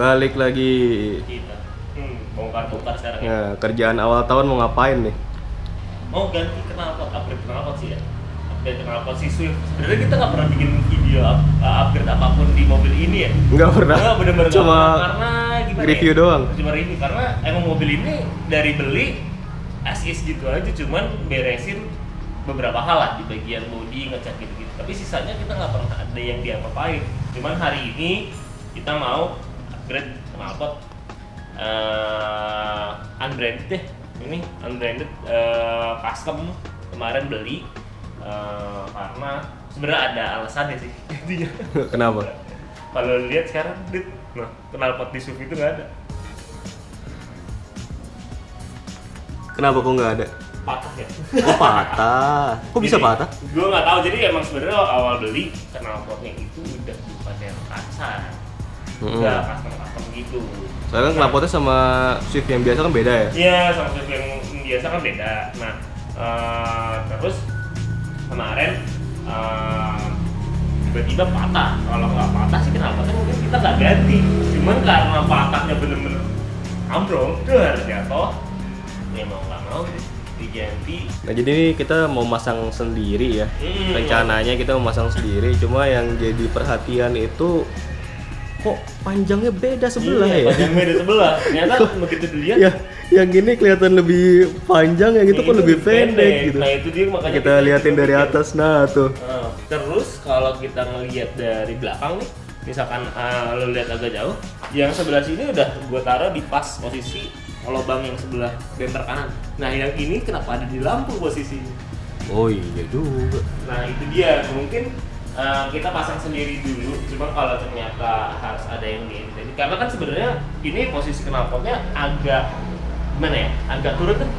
Balik lagi. Kita bongkar-bongkar sekarang ya. Nah, kerjaan awal tahun mau ngapain nih? Mau ganti knalpot, upgrade knalpot sih ya. Upgrade knalpot si Swift. Sebenarnya kita nggak pernah bikin video upgrade apapun di mobil ini ya. Nggak pernah. Nggak, bener-bener Cuma nggak pernah. Karena gimana review ya? doang. Cuma review karena emang mobil ini dari beli as is gitu aja, cuman beresin beberapa hal lah di bagian bodi, ngecat gitu-gitu. Tapi sisanya kita nggak pernah ada yang diapa-apain. Cuman hari ini kita mau upgrade knalpot unbranded deh. Ini unbranded custom kemarin beli karena sebenarnya ada alasannya sih intinya. Kenapa? Kalau lihat sekarang, nah knalpot di SUV itu nggak ada. Kenapa kok nggak ada? Patah ya? Oh patah. Kok bisa Jadi, patah? Gue nggak tahu. Jadi emang sebenarnya awal beli knalpotnya itu udah bukan yang kaca, udah custom gitu. Soalnya kan knalpotnya sama Swift yang biasa kan beda ya? Iya, sama Swift yang biasa kan beda. Nah, terus kemarin tiba-tiba patah. Kalau nggak patah sih knalpotnya mungkin kita nggak ganti. Cuman karena patahnya bener-bener ambrol, jatuh. Ya mau nggak mau diganti. Nah jadi ini kita mau masang sendiri ya. Rencananya kita mau masang sendiri, cuma yang jadi perhatian itu kok panjangnya beda sebelah ya? Panjang beda sebelah. Ternyata begitu dilihat Ya, yang gini kelihatan lebih panjang, yang itu kok lebih pendek gitu. Nah itu dia makanya Kita liatin dari atas, nah tuh. Terus kalau kita ngelihat dari belakang nih, misalkan lo lihat agak jauh, yang sebelah sini udah gua taruh di pas posisi lubang yang sebelah bumper kanan. Nah yang ini kenapa ada di lampu posisinya? Oh iya juga. Nah itu dia, mungkin kita pasang sendiri dulu. Cuma kalau ternyata harus ada yang diedit, karena kan sebenarnya ini posisi knalpotnya agak gimana ya, agak turun kan?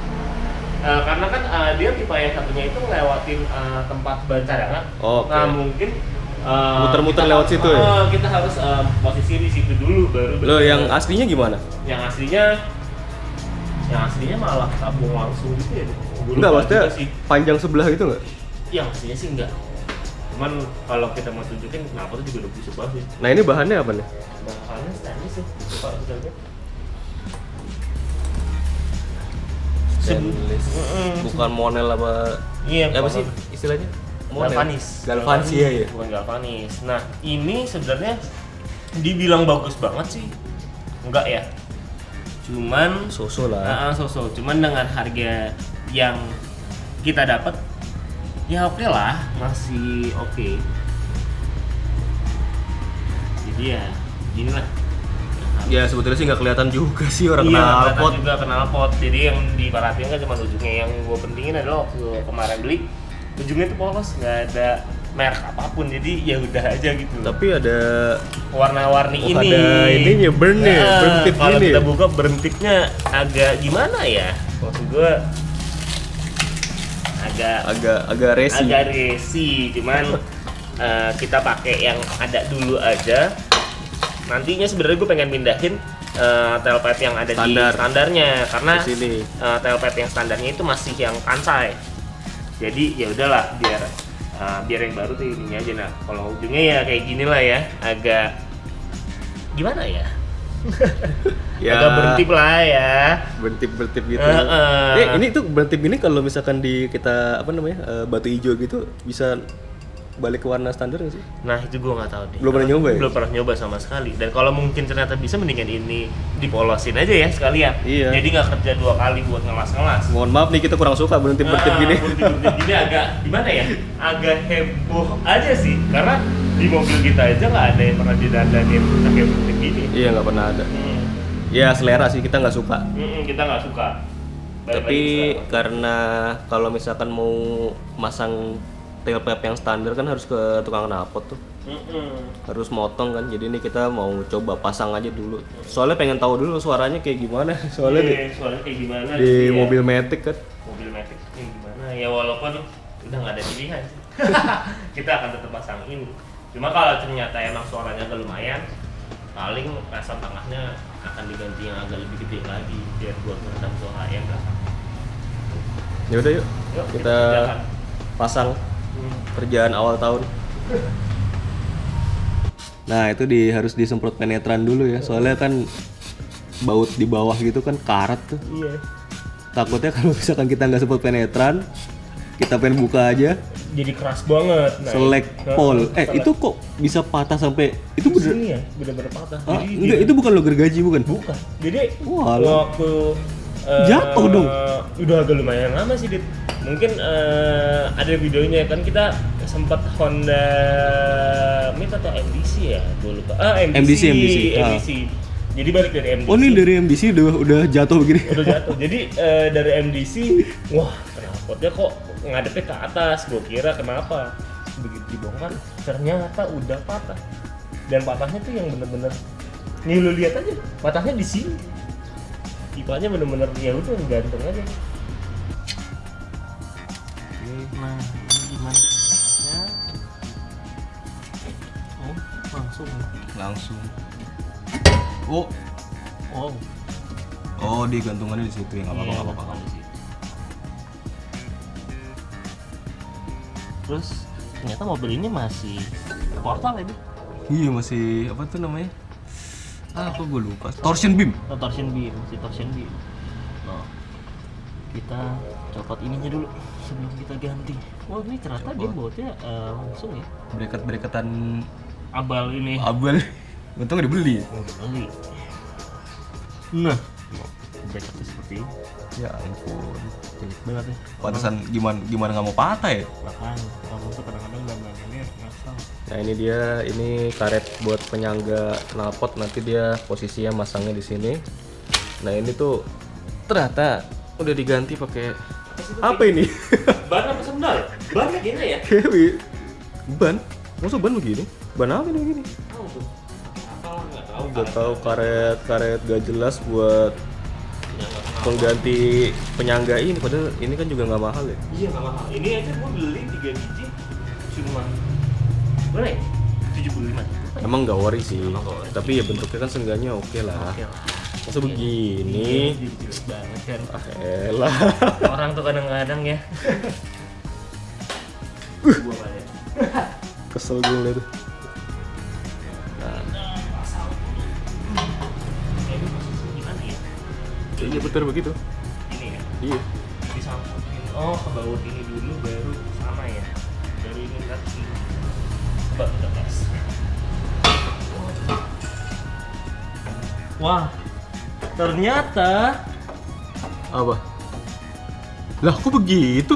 Karena kan dia tipe yang satunya itu ngelewatin tempat ban cadangan. Oh, Nah mungkin muter-muter kita lewat situ ya? Kita harus posisi di situ dulu baru. Lo yang aslinya gimana? Yang aslinya malah tabung langsung gitu ya. Enggak, maksudnya panjang sebelah itu enggak? Yang aslinya sih enggak. Cuman kalau kita mau tunjukin knalpotnya juga udah bisa banget. Nah ini bahannya apa nih? Bahannya stainless sih. Coba kita lihat. Stainless. Bukan monel apa? Iya, apa sih istilahnya? Galvanis. Galvanis ya. Bukan galvanis. Nah, ini sebenarnya dibilang bagus banget sih. Enggak ya. Cuman So-so lah. Cuman dengan harga yang kita dapat ya oke lah, masih oke. Jadi ya ginilah. Ya sebetulnya sih nggak kelihatan juga sih orang Iya, knalpot. juga knalpot. Jadi yang diperhatiin kan cuma ujungnya. Yang gue pentingin adalah waktu kemarin beli, ujungnya itu polos, nggak ada merek apapun. Jadi ya udah aja gitu. Tapi ada warna-warni ini. Ada ininya burn nih, burn tip kalau ini. kita buka burn tipnya agak gimana ya? Maksud gue agak resi. Cuman kita pakai yang ada dulu aja. Nantinya sebenarnya gue pengen pindahin tailpipe yang ada di standarnya, karena tailpipe yang standarnya itu masih yang kansai. Jadi ya udahlah, biar yang baru tuh ininya aja. Nah kalau ujungnya ya kayak gini lah ya, agak gimana ya? Ya agak bertip lah ya. Bertip gitu. Ini tuh bertip ini kalau misalkan di kita batu hijau gitu bisa balik ke warna standar nggak sih? Nah itu gue nggak tahu deh. Belum pernah nyoba ya? Belum pernah nyoba sama sekali. Dan kalau mungkin ternyata bisa, mendingan ini dipolosin aja ya sekalian. Iya. Jadi nggak kerja 2 kali buat ngelas-ngelas. Mohon maaf nih, kita kurang suka bertip-bertip gini. Bertip-bertip gini agak gimana ya? Agak heboh aja sih. Karena di mobil kita aja nggak ada yang pernah didandanin pakai bertip gini. Iya, nggak pernah ada. Ya selera sih, kita nggak suka. Kita nggak suka. Tapi karena kalau misalkan mau masang tailpipe yang standar kan harus ke tukang knalpot tuh. Harus motong kan. Jadi ini kita mau coba pasang aja dulu. Soalnya pengen tahu dulu suaranya kayak gimana. Soalnya suaranya kayak gimana di mobil Matic kan. Mobil Matic ini gimana? Ya walaupun udah nggak ada pilihan sih. Kita akan tetap pasang ini. Cuma kalau ternyata emang suaranya agak lumayan, paling rasa tengahnya akan diganti yang agak lebih gede lagi biar buat meredam suara yang belakang. Ya udah yuk kita pasang kerjaan awal tahun. Nah itu harus disemprot penetran dulu ya, soalnya kan baut di bawah gitu kan karat tuh. Iya. Takutnya kalau misalkan kita nggak semprot penetran, kita pengen buka aja, Jadi keras banget. Nah, selek pol. Itu kok bisa patah sampai itu di sini ya, bener-bener patah. Ah, Jadi enggak, itu bukan lo gergaji bukan? bukan. Jadi Walah. waktu Jatuh dong. Udah agak lumayan lama sih, Dit. Mungkin ada videonya kan, kita sempat Honda Meet atau MDC ya, gue lupa. MDC. MDC. Jadi balik dari MDC. Oh ini dari MDC udah jatuh begini. Udah jatuh. Jadi dari MDC, wah knalpotnya kok ngadepnya ke atas. Gue kira kenapa. Begitu dibongkar, ternyata udah patah. Dan patahnya tuh yang bener-bener, nih lu lihat aja, patahnya di sini. Pipanya bener-bener ya udah gantung aja. Nah, ini gimana caranya? Oh, Langsung. Oh di gantungannya di situ ya, nggak apa-apa. Terus ternyata mobil ini masih portal ya, Bu? Iya masih apa tuh namanya? Apa gue lupa. Torsion beam. Torsion beam. Nah, kita copot ininya dulu sebelum kita ganti. Wah, ini ternyata dia bautnya langsung ya. Bereket-bereketan Abal ini. abal. Untungnya dibeli. Beli. Nah, bracketnya seperti ini. Ya ampun. Jelek banget ya. Pantesan gimana nggak mau patah ya? Makanya kamu tuh kadang-kadang gambarnya ngasal. Nah ini karet buat penyangga knalpot, nanti dia posisinya masangnya di sini. Nah ini tuh ternyata udah diganti pakai apa ini? Ban apa sendal? Bannya gini ya? Kewi ban? Masa ban begini? Ban apa ini begini? Tahu tuh. Nggak tahu. Udah tahu karet gak jelas buat pengganti penyangga ini, padahal ini kan juga nggak mahal ya. Iya nggak mahal. Ini aja gua beli 3 biji cuma berapa ya? 75. Emang nggak worry sih, Emang nggak worry. tapi ya bentuknya kan seenggaknya oke lah. Oke lah. Masa begini? Jadi jelek banget kan. Ah elah. Orang tuh kadang-kadang ya. Gua banyak. Kesel gue liat tuh. Ini posisi gimana ya? Iya betul begitu. Ini ya. Iya. Disangkutin. Oh, ke baut ini dulu baru sama ya. Baru ini nanti. Coba kita tes. Wah, ternyata Apa? Lah kok begitu?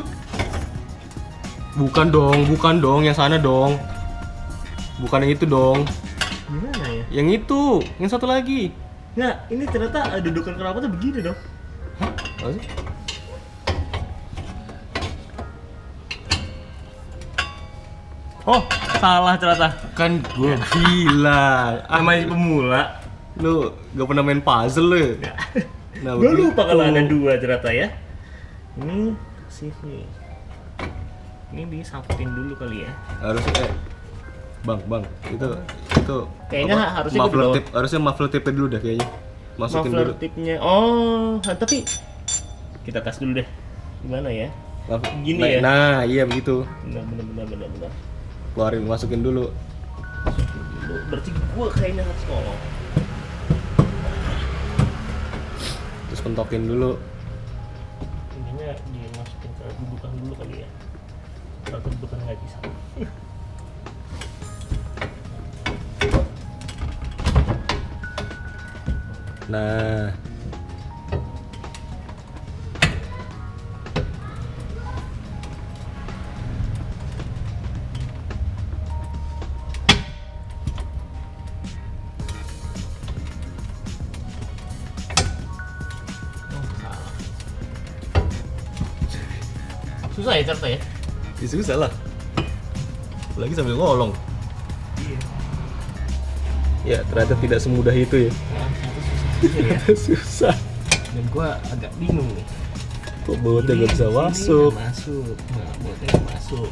Bukan dong, yang sana dong. Bukan yang itu dong. gimana ya? Yang itu, yang satu lagi. Nah, ini ternyata dudukan knalpotnya begini dong. Apa sih? Oh, salah ternyata. Kan gue bilang, Namanya pemula. lu gak pernah main puzzle lu ya? Nah, Gue begitu. lupa kalau ada 2 ternyata ya. Ini sini. Ini disangkutin dulu kali ya. Harusnya Bang, itu Kayaknya apa? harusnya muffler gua tip, harusnya muffler tip dulu dah kayaknya. Masukin Muffler dulu. tipnya. Oh, tapi kita tes dulu deh. Gimana ya? Gini nah, ya? Nah, iya begitu. Benar. Keluarin, masukin dulu. Berarti gue kayaknya harus ngomong. Terus pentokin dulu. Ininya dimasukin ke dudukan dulu kali ya. Kalau dudukan nggak bisa. Nah, Susah ya cerita ya? susah lah. Lagi sambil ngolong. Iya. Ya, ternyata tidak semudah itu ya. Susah. Dan gua agak bingung nih. Kok bautnya nggak bisa masuk? Masuk. Nah, bautnya nggak masuk.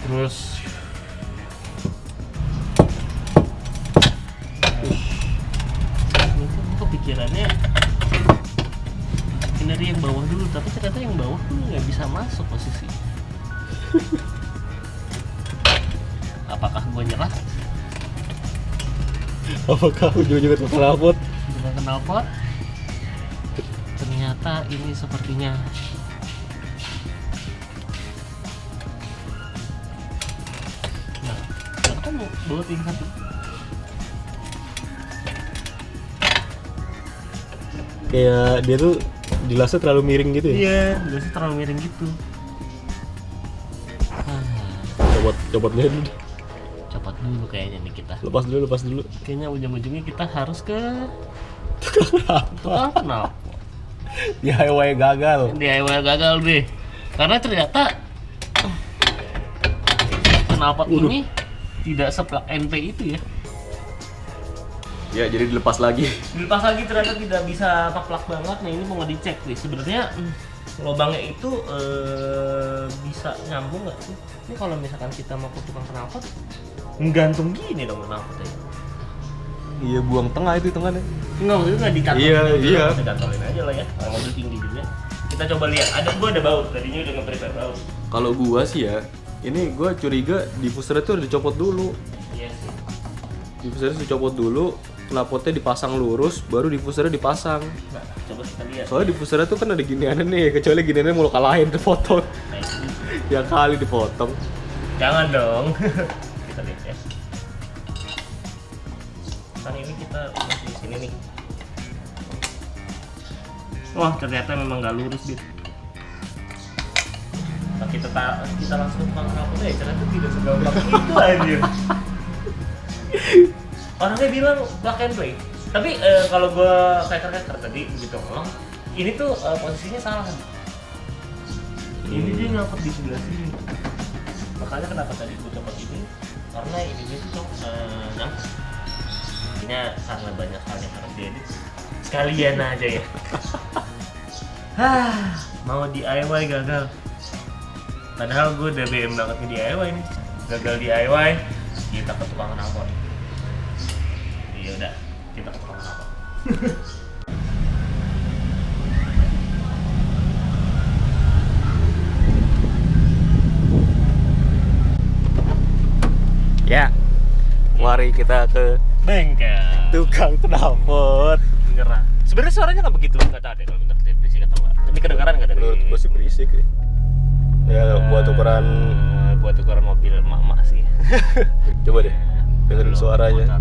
Terus ini kan kepikirannya ini dari yang bawah dulu, tapi ternyata yang bawah tuh nggak bisa masuk posisi. Apakah gua nyerah? Apakah ujung-ujungnya tukang knalpot? Tukang knalpot. Ternyata ini sepertinya kan mau bawa tingkat. Kayak dia tuh dilasnya terlalu miring gitu ya? Iya, biasanya terlalu miring gitu. Copot dulu. Copot dulu kayaknya nih kita. Lepas dulu. Kayaknya ujung-ujungnya kita harus ke tukang knalpot. DIY gagal. DIY gagal deh. Karena ternyata knalpot ini tidak seplak NP itu ya. Ya, jadi dilepas lagi. Dilepas lagi ternyata tidak bisa plak banget. Nah, ini mau dicek nih. Sebenarnya lubangnya itu bisa nyambung nggak sih? Ini kalau misalkan kita mau ke tukang knalpot, nggantung gini dong knalpotnya. Iya, buang tengah itu hitungannya. Enggak, maksudnya nggak dikantongin. Iya. Kita kantongin aja lah ya. Kalau mobil tinggi juga. Kita coba lihat. Gua ada baut. Tadinya udah nge-prepare baut. Kalau gua sih ya, ini gua curiga diffusernya tuh udah dicopot dulu. Iya sih. Diffusernya dicopot dulu, knalpotnya dipasang lurus, baru diffusernya dipasang. Nah, coba kita lihat. Soalnya diffusernya tuh kan ada giniannya nih, kecuali giniannya mau lo kalahin dipotong. Nah, itu. Ya kali dipotong. Jangan dong. Kita lihat ya. Kan ini kita masih di sini nih. Wah, ternyata memang nggak lurus gitu. Nah, kita langsung tukang knalpot ya, ternyata tidak segampang itu anjir. Orangnya bilang plug and play. Tapi kalau gua keker tadi begitu ngomong, ini tuh posisinya salah. Ini dia nyangkut di sebelah sini. Makanya kenapa tadi gua coba ini? Karena ini dia tuh nyangkut. Ini karena banyak hal yang harus diedit. Sekalian aja ya. Mau DIY gagal. Padahal gue udah BM banget ke DIY nih. Gagal DIY, kita ke tukang knalpot. Iya udah, kita ke tukang knalpot. Ya, mari kita ke Bengkel. tukang knalpot. Menyerah. Sebenarnya suaranya nggak begitu, nggak tahu deh kalau bener berisik atau nggak. Tapi kedengaran nggak dari? Menurut gua sih berisik ya. Ya buat ukuran mobil emak-emak sih. Coba deh, dengerin suaranya.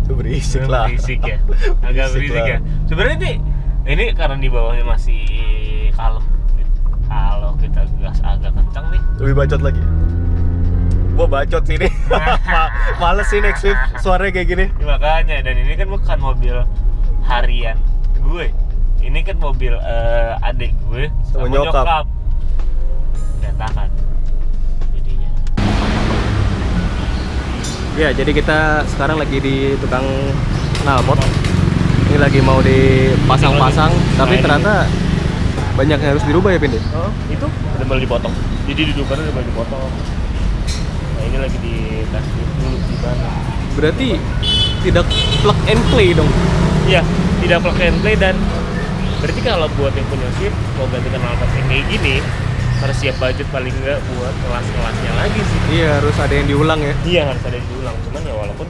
Itu berisik lah. Berisik ya. Agak berisik ya. Sebenarnya ini karena di bawahnya masih kalem. Kalau kita gas agak kencang nih. Lebih bacot lagi. Gua bacot sih ini. Males sih next week suaranya kayak gini. Makanya, dan ini kan bukan mobil harian gue. Ini kan mobil adik gue sama nyokap. Berantakan jadinya. Ya, jadi kita sekarang lagi di tukang knalpot. Ini lagi mau dipasang-pasang, tapi ternyata banyak yang harus dirubah ya, Pin? Oh, itu udah mulai dipotong. Jadi dudukannya udah mulai dipotong. Nah, ini lagi di tes dulu di mana. Berarti tidak plug and play dong. Iya, tidak plug and play, dan berarti kalau buat yang punya Swift mau ganti knalpot yang kayak gini harus siap budget paling enggak buat kelas-kelasnya lagi sih. Iya, harus ada yang diulang ya. Iya, harus ada yang diulang. Cuman ya walaupun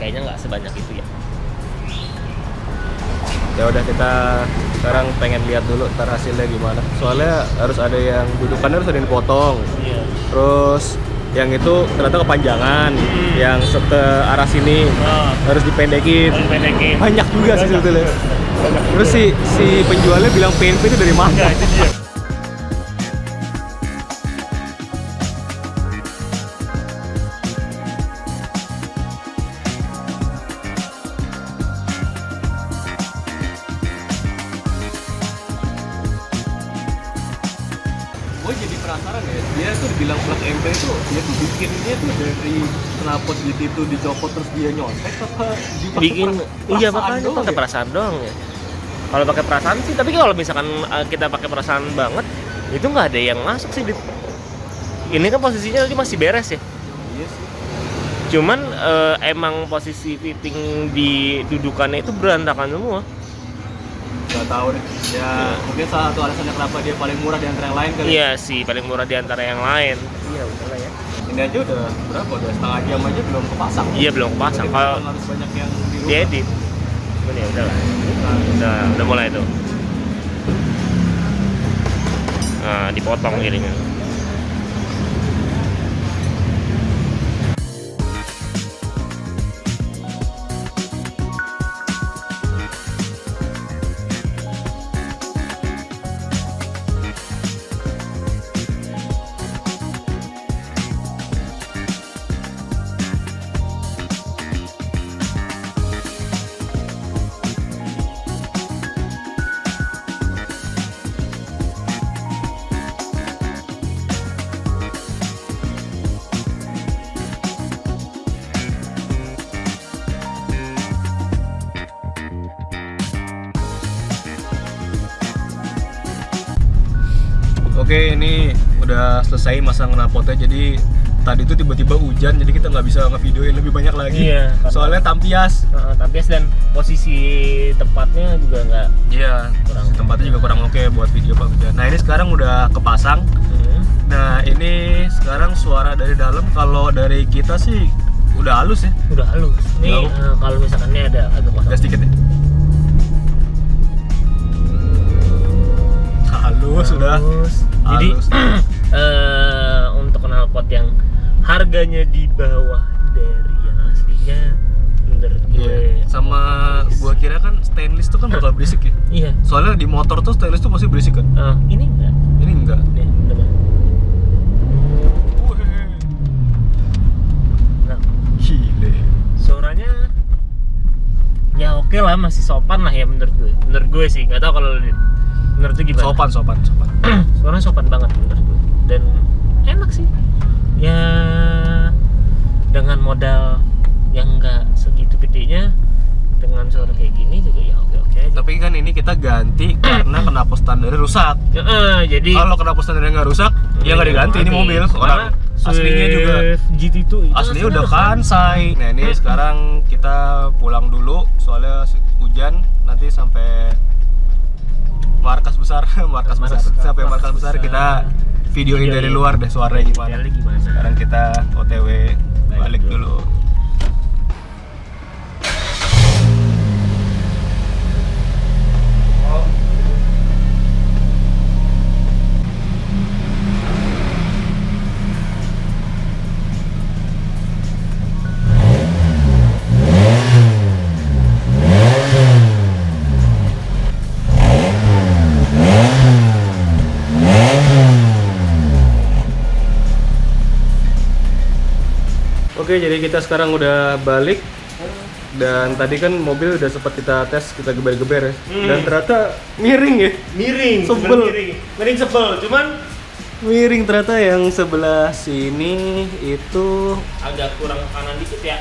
kayaknya nggak sebanyak itu ya. Ya udah, kita sekarang pengen lihat dulu ntar hasilnya gimana. Soalnya harus ada yang dudukannya harus ada yang dipotong. Iya. Terus yang itu ternyata kepanjangan, yang ke arah sini harus dipendekin. Banyak juga sih sebetulnya. Terus si penjualnya bilang PNP itu dari mana? Ya, itu dia. Gue jadi penasaran ya, dia tuh bilang plug and play itu dia tuh bikinnya tuh dari knalpot gitu itu dicopot terus dia nyontek apa Bikin iya makanya pakai perasaan doang ya. Kalau pakai perasaan sih, tapi kalau misalkan kita pakai perasaan banget itu nggak ada yang masuk sih. Ini kan posisinya tadi masih beres ya. Iya sih. Cuman emang posisi fitting di dudukannya itu berantakan semua. Gak tahu deh. Ya mungkin salah satu alasannya kenapa dia paling murah di antara yang lain kali. Iya sih, paling murah di antara yang lain. Iya, betul lah ya. Ini Ini aja udah berapa? Udah setengah jam aja belum kepasang. Iya belum kepasang. Kalau harus banyak yang diedit. Cuman ya udah lah. Udah mulai tuh. Nah, dipotong jadinya. Oke, ini udah selesai masang knalpotnya. Jadi tadi tuh tiba-tiba hujan, jadi kita nggak bisa ngevideoin lebih banyak lagi. Iya, soalnya tampias. Tampias dan posisi tempatnya juga nggak. Iya, tempatnya juga kurang oke buat video Pak hujan. Nah ini sekarang udah kepasang. Nah ini sekarang suara dari dalam, kalau dari kita sih udah halus ya. Udah halus. Ini kalau misalkan ini ada agak kosong. Agak sedikit ya. Halus sudah. Jadi untuk knalpot yang harganya di bawah dari yang aslinya, menurut gue sama gua kira kan stainless tuh kan bakal berisik ya. Iya. Soalnya di motor tuh stainless tuh pasti berisik kan. Ini enggak. Ini enggak. Nih, coba. Nah, gile. suaranya ya oke lah, masih sopan lah ya menurut gue. Menurut gue sih, nggak tahu kalau menurut lu gimana? Sopan. Suaranya sopan banget menurut gue. Dan enak sih. Ya dengan modal yang nggak segitu gedenya, dengan suara kayak gini juga ya oke aja. Tapi kan ini kita ganti karena knalpot standarnya rusak. Jadi kalau knalpot standarnya nggak rusak, ya nggak diganti. Ini mobil orang aslinya juga GT itu aslinya udah kansai. Nah ini sekarang kita pulang dulu soalnya hujan, nanti sampai markas besar sampai markas besar kita videoin dari luar deh suaranya gimana. Sekarang kita OTW balik dulu. Oke, jadi kita sekarang udah balik. Dan tadi kan mobil udah sempat kita tes, kita geber-geber ya. Dan ternyata miring ya. Sebel. Miring sebel, cuman miring ternyata yang sebelah sini itu agak kurang kanan dikit ya.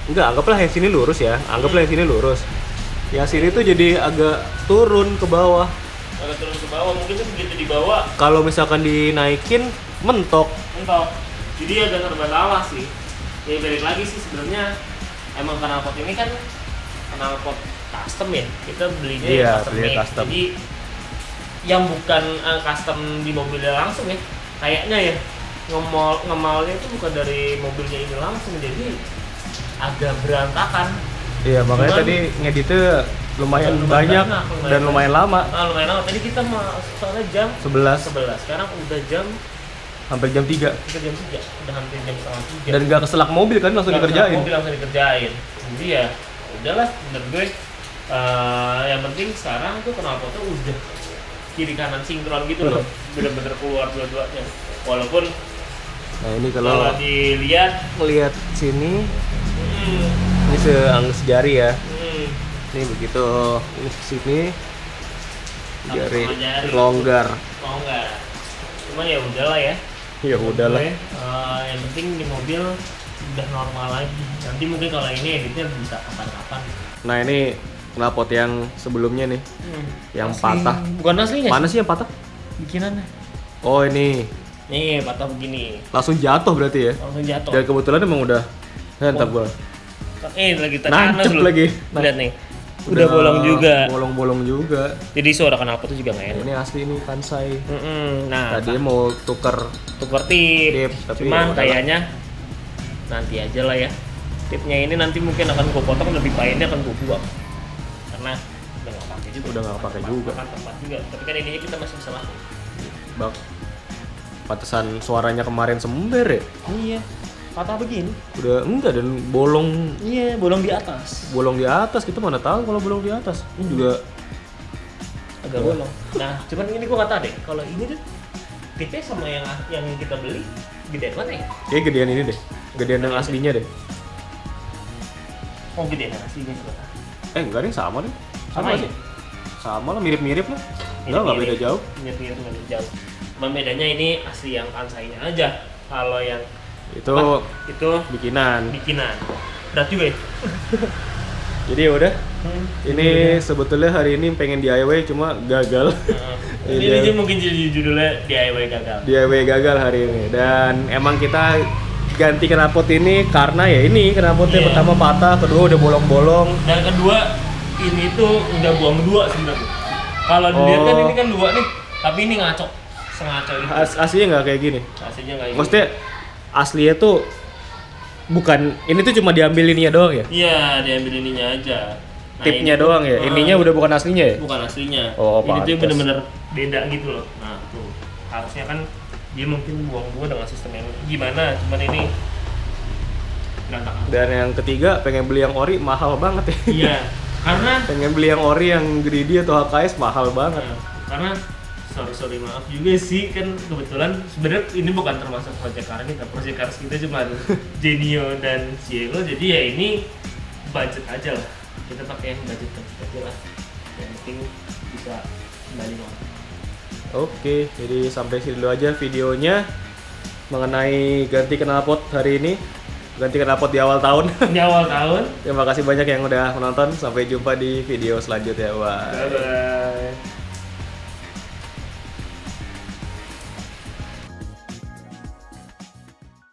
Enggak, anggaplah yang sini lurus ya. Anggaplah yang sini lurus. Yang sini tuh jadi agak turun ke bawah. Agak turun ke bawah, mungkin tuh begitu dibawa. Kalau misalkan dinaikin mentok. Jadi agak serba salah sih. Ya balik lagi sih sebenarnya emang knalpot ini kan knalpot custom ya. Kita belinya custom. Jadi yang bukan custom di mobilnya langsung ya. Kayaknya ya ngemalnya itu bukan dari mobilnya ini langsung, jadi agak berantakan. Iya, makanya tadi ngeditnya lumayan banyak dan lumayan lama. Lumayan lama. Tadi kita soalnya jam 11. Sekarang udah jam hampir jam 3. Udah hampir jam setengah 3. Dan gak keselak mobil kan, langsung dikerjain. Jadi ya udahlah, menurut gue yang penting sekarang tuh knalpotnya udah kiri kanan sinkron gitu loh. Bener-bener keluar dua-duanya. Walaupun nah ini kalau melihat sini ini seanggus jari ya. Ini begitu ini sini jari longgar. Cuman ya udahlah ya. Ya udahlah. Yang penting di mobil udah normal lagi. Nanti mungkin kalau ini editnya bisa kapan-kapan. Nah ini knalpot yang sebelumnya nih, yang patah. Bukan aslinya. Mana sih yang patah? Bikinannya. Oh ini. Nih patah begini. Langsung jatuh berarti ya? Langsung jatuh. Dan kebetulan emang udah. Ntar gua. Lagi nancep lagi. Lihat nih. udah bolong juga. Bolong-bolong juga. Jadi suara knalpot itu juga nggak enak. Ini asli nih Kansai. Nah, Tadi mau tuker tip, tapi cuman udah kayaknya nanti aja lah ya. Tipnya ini nanti mungkin akan gue potong, lebih baiknya akan gue buang karena udah nggak pakai juga. Udah nggak pakai juga. Makan tempat juga. Tapi kan ininya kita masih bisa pakai. Bak. Pantesan suaranya kemarin sember ya. Iya. Patah begini. Udah enggak dan bolong. Iya, bolong di atas. Bolong di atas, kita mana tahu kalau bolong di atas. Ini juga Agak bolong. Nah, cuman ini gua nggak tahu deh. Kalau ini tuh tipnya sama yang kita beli gedean mana ya? kayak gedean ini deh. Gedean yang aslinya deh. Oh, gedean yang aslinya juga. Enggak deh, sama deh. Sama ya? sih. Sama lah, mirip-mirip lah. Enggak beda jauh. Mirip-mirip nggak beda jauh. Cuman bedanya ini asli yang Kansai-nya aja. Kalau yang Itu itu bikinan. Berat juga ya. Jadi ya udah. Ini sebetulnya hari ini pengen DIY cuma gagal. Ini mungkin jadi judulnya DIY gagal. DIY gagal hari ini. Dan emang kita ganti knalpot ini karena ya ini knalpotnya pertama patah, kedua udah bolong-bolong. Dan kedua ini tuh udah buang dua sebenarnya. Kalau dilihat kan ini kan dua nih, tapi ini ngaco, sengaco gitu. Aslinya nggak kayak gini. Aslinya nggak gitu. Maksudnya aslinya tuh bukan ini tuh cuma diambil ininya doang ya? Iya, diambil ininya aja. Nah, Tipnya ini doang ya? Ininya udah bukan aslinya ya? bukan aslinya. Oh, ini tuh pantes. bener-bener beda gitu loh. Nah, tuh. Harusnya kan dia mungkin buang dua dengan sistem yang gimana, cuman ini berantakan. Dan yang ketiga pengen beli yang ori mahal banget ya. Iya, karena Pengen beli yang ori yang greedy atau HKS mahal banget. karena sorry maaf juga sih, kan kebetulan sebenarnya ini bukan termasuk project car kita cuma Genio dan Cielo, jadi ya ini budget aja lah, kita pakai yang budget aja lah, yang penting bisa kembali nonton. Oke, jadi sampai sini dulu aja videonya mengenai ganti knalpot hari ini. Ganti knalpot di awal tahun. Ini awal tahun. Terima kasih banyak yang udah menonton. Sampai jumpa di video selanjutnya. Bye. Bye bye.